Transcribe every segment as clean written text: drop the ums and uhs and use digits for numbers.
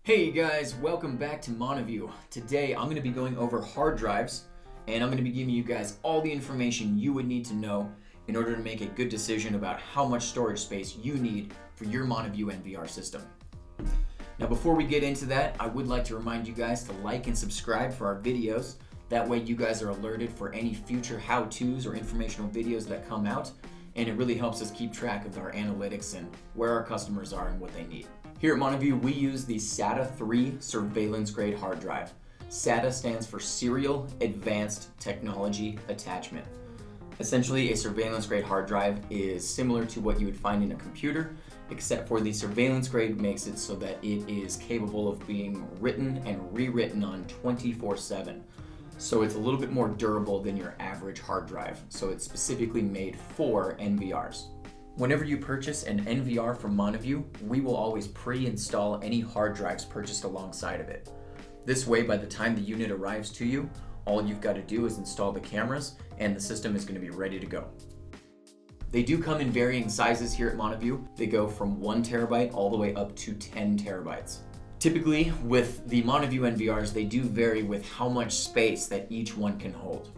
Hey guys, welcome back to Montavue. Today I'm going to be going over hard drives and I'm going to be giving you guys all the information you would need to know in order to make a good decision about how much storage space you need for your Montavue NVR system. Now before we get into that, I would like to remind you guys to like and subscribe for our videos. That way you guys are alerted for any future how-tos or informational videos that come out, and it really helps us keep track of our analytics and where our customers are and what they need. Here at Montavue, we use the SATA 3 surveillance grade hard drive. SATA stands for Serial Advanced Technology Attachment. Essentially, a surveillance grade hard drive is similar to what you would find in a computer, except for the surveillance grade makes it so that it is capable of being written and rewritten on 24/7. So it's a little bit more durable than your average hard drive. So it's specifically made for NVRs. Whenever you purchase an NVR from Montavue, we will always pre-install any hard drives purchased alongside of it. This way, by the time the unit arrives to you, all you've got to do is install the cameras and the system is going to be ready to go. They do come in varying sizes here at Montavue. They go from 1 terabyte all the way up to 10 terabytes. Typically, with the Montavue NVRs, they do vary with how much space that each one can hold.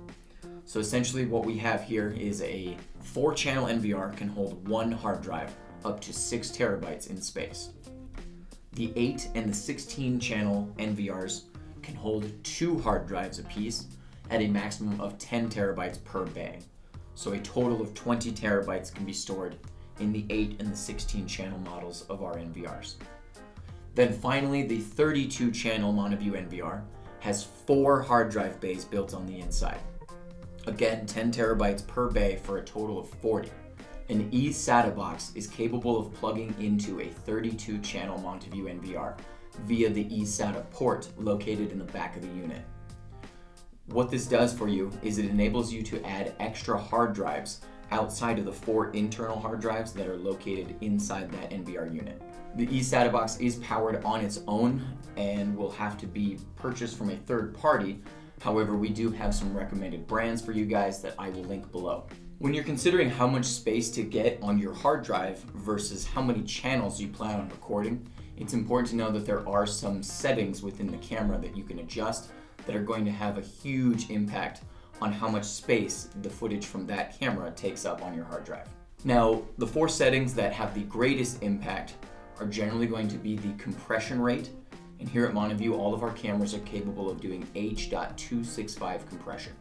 So essentially what we have here is a 4-channel NVR can hold 1 hard drive up to 6 terabytes in space. The 8 and the 16-channel NVRs can hold 2 hard drives apiece at a maximum of 10 terabytes per bay. So a total of 20 terabytes can be stored in the 8 and the 16-channel models of our NVRs. Then finally, the 32-channel Montavue NVR has 4 hard drive bays built on the inside. Again, 10 terabytes per bay for a total of 40. An E-Sata box is capable of plugging into a 32-channel Montavue NVR via the E-Sata port located in the back of the unit. What this does for you is it enables you to add extra hard drives outside of the 4 internal hard drives that are located inside that NVR unit. The E-Sata box is powered on its own and will have to be purchased from a third party. However, we do have some recommended brands for you guys that I will link below. When you're considering how much space to get on your hard drive versus how many channels you plan on recording, it's important to know that there are some settings within the camera that you can adjust that are going to have a huge impact on how much space the footage from that camera takes up on your hard drive. Now, the 4 settings that have the greatest impact are generally going to be the compression rate. And here at Montavue, all of our cameras are capable of doing H.265 compression.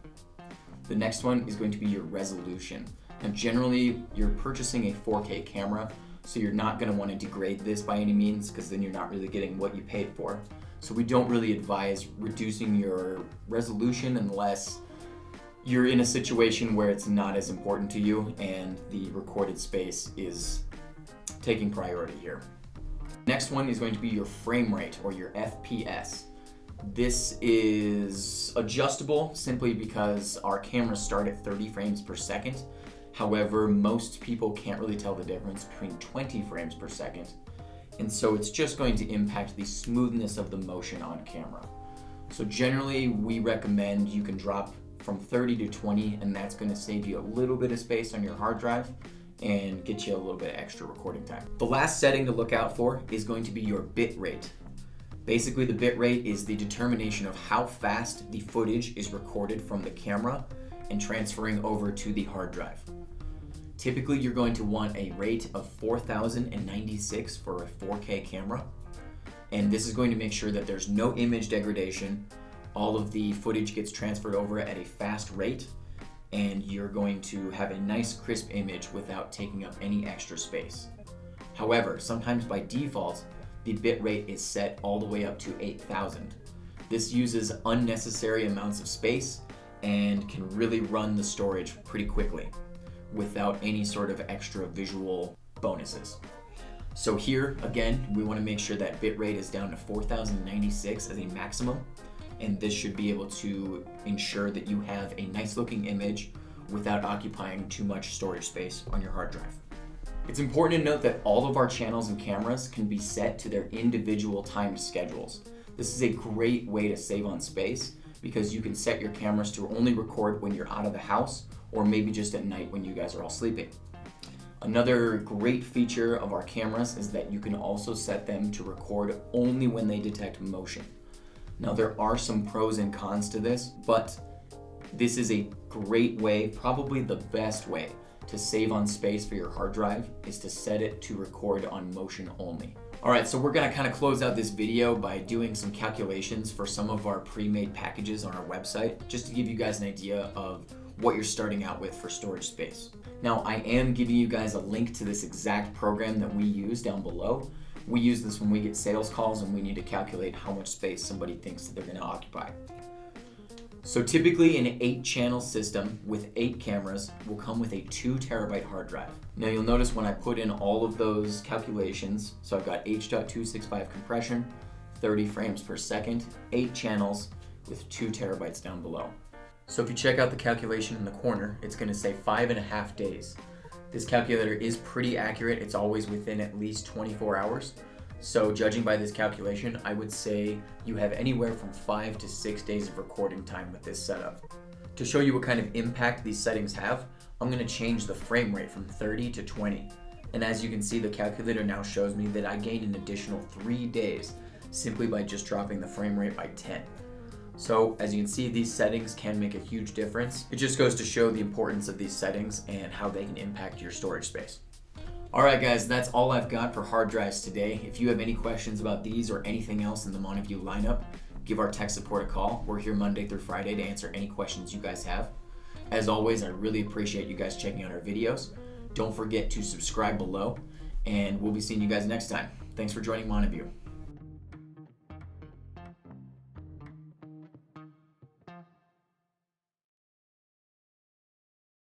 The next one is going to be your resolution. Now generally, you're purchasing a 4K camera, so you're not going to want to degrade this by any means, because then you're not really getting what you paid for. So we don't really advise reducing your resolution unless you're in a situation where it's not as important to you and the recorded space is taking priority here. Next one is going to be your frame rate, or your FPS. This is adjustable simply because our cameras start at 30 frames per second. However, most people can't really tell the difference between 20 frames per second. And so it's just going to impact the smoothness of the motion on camera. So generally, we recommend you can drop from 30 to 20, and that's going to save you a little bit of space on your hard drive and get you a little bit of extra recording time. The last setting to look out for is going to be your bit rate. Basically, the bit rate is the determination of how fast the footage is recorded from the camera and transferring over to the hard drive. Typically, you're going to want a rate of 4096 for a 4K camera, and this is going to make sure that there's no image degradation. All of the footage gets transferred over at a fast rate, and you're going to have a nice crisp image without taking up any extra space. However, sometimes by default, the bit rate is set all the way up to 8000. This uses unnecessary amounts of space and can really run the storage pretty quickly without any sort of extra visual bonuses. So here, again, we want to make sure that bit rate is down to 4096 as a maximum. And this should be able to ensure that you have a nice looking image without occupying too much storage space on your hard drive. It's important to note that all of our channels and cameras can be set to their individual timed schedules. This is a great way to save on space because you can set your cameras to only record when you're out of the house or maybe just at night when you guys are all sleeping. Another great feature of our cameras is that you can also set them to record only when they detect motion. Now there are some pros and cons to this, but this is a great way, probably the best way, to save on space for your hard drive is to set it to record on motion only. Alright, so we're gonna kind of close out this video by doing some calculations for some of our pre-made packages on our website, just to give you guys an idea of what you're starting out with for storage space. Now, I am giving you guys a link to this exact program that we use down below. We use this when we get sales calls and we need to calculate how much space somebody thinks that they're gonna occupy. So typically an 8-channel system with 8 cameras will come with a 2 terabyte hard drive. Now you'll notice when I put in all of those calculations, so I've got H.265 compression, 30 frames per second, 8 channels with 2 terabytes down below. So if you check out the calculation in the corner, it's gonna say 5.5 days. This calculator is pretty accurate. It's always within at least 24 hours. So judging by this calculation, I would say you have anywhere from 5 to 6 days of recording time with this setup. To show you what kind of impact these settings have, I'm gonna change the frame rate from 30 to 20. And as you can see, the calculator now shows me that I gained an additional 3 days simply by just dropping the frame rate by 10. So as you can see, these settings can make a huge difference. It just goes to show the importance of these settings and how they can impact your storage space. Alright guys, that's all I've got for hard drives today. If you have any questions about these or anything else in the Montavue lineup, give our tech support a call. We're here Monday through Friday to answer any questions you guys have. As always, I really appreciate you guys checking out our videos. Don't forget to subscribe below, and we'll be seeing you guys next time. Thanks for joining Montavue.